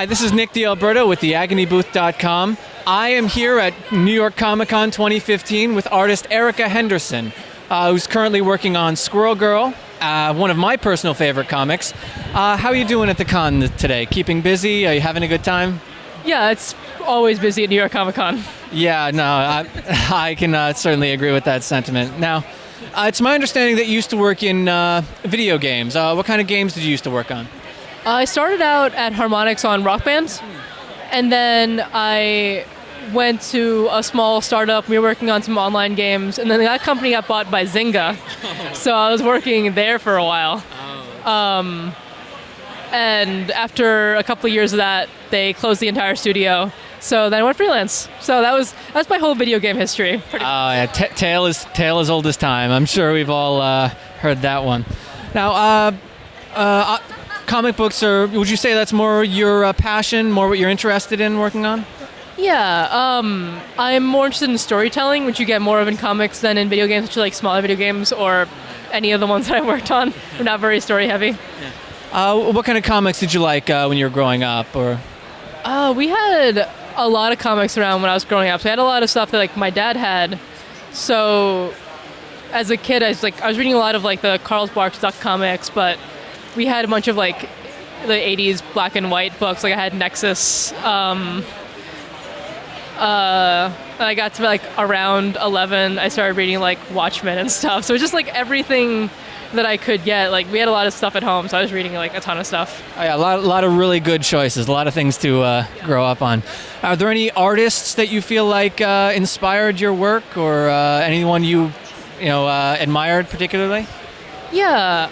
Hi, this is Nick D'Alberto with the AgonyBooth.com. I am here at New York Comic Con 2015 with artist Erica Henderson, who's currently working on Squirrel-Girl, one of my personal favorite comics. How are you doing at the con today? Keeping busy? Are you having a good time? Yeah, it's always busy at New York Comic Con. Yeah, no, I can certainly agree with that sentiment. Now, it's my understanding that you used to work in video games. What kind of games did you used to work on? I started out at Harmonix on Rock Band, and then I went to a small startup. We were working on some online games, and then that company got bought by Zynga, so I was working there for a while. And after a couple of years of that, they closed the entire studio. So then I went freelance. So that's my whole video game history. Yeah, tale as old as time. I'm sure we've all heard that one. Now, comic books would you say that's more your passion, more what you're interested in working on? Yeah, I'm more interested in storytelling, which you get more of in comics than in video games, which are like smaller video games or any of the ones that I worked on. They're not very story heavy. Yeah. What kind of comics did you like when you were growing up? Or we had a lot of comics around when I was growing up. So I had a lot of stuff that like my dad had. So as a kid, I was reading a lot of like the Carl Barks Duck comics, but we had a bunch of like the 80s black and white books. Like I had Nexus. I got to like around 11, I started reading like Watchmen and stuff. So it was just like everything that I could get. Like we had a lot of stuff at home, so I was reading like a ton of stuff. Oh, yeah, a lot of really good choices, a lot of things to grow up on. Are there any artists that you feel like inspired your work, or anyone you admired particularly? Yeah,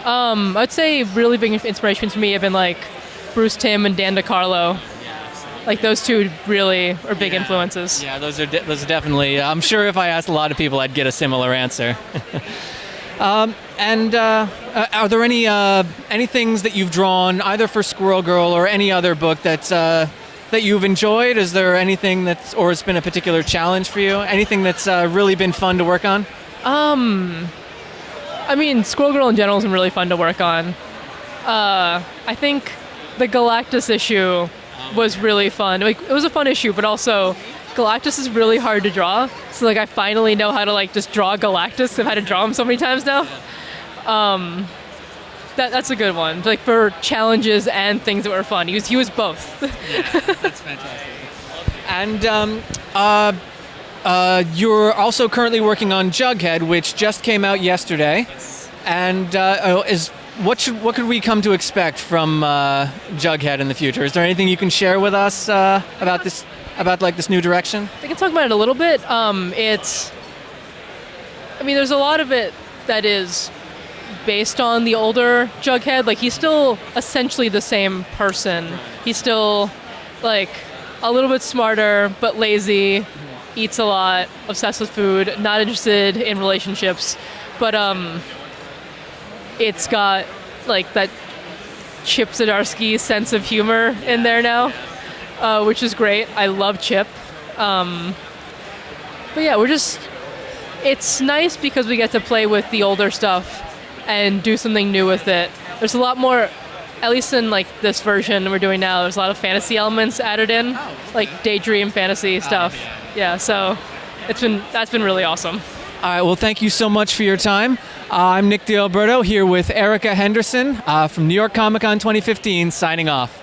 I'd say really big inspirations for me have been like Bruce Timm and Dan DeCarlo. Like those two really are big influences. Yeah, those are definitely. I'm sure if I asked a lot of people, I'd get a similar answer. And are there any things that you've drawn either for Squirrel Girl or any other book that you've enjoyed? Is there anything or it's been a particular challenge for you? Anything that's really been fun to work on? I mean, Squirrel Girl in general has been really fun to work on. I think the Galactus issue was really fun. Like it was a fun issue, but also Galactus is really hard to draw. So like I finally know how to like just draw Galactus. I've had to draw him so many times now. That's a good one. Like for challenges and things that were fun. He was both. Yeah, that's fantastic. And you're also currently working on Jughead, which just came out yesterday. And what could we come to expect from Jughead in the future? Is there anything you can share with us about this new direction? I can talk about it a little bit. There's a lot of it that is based on the older Jughead. Like he's still essentially the same person. He's still like a little bit smarter, but lazy, eats a lot, obsessed with food, not interested in relationships. But it's got like that Chip Zdarsky sense of humor in there now, which is great. I love Chip. But yeah, it's nice because we get to play with the older stuff and do something new with it. There's a lot more, at least in like this version we're doing now, there's a lot of fantasy elements added in, like daydream fantasy stuff. Yeah, so that's been really awesome. All right, well, thank you so much for your time. I'm Nick D'Alberto here with Erica Henderson from New York Comic Con 2015, signing off.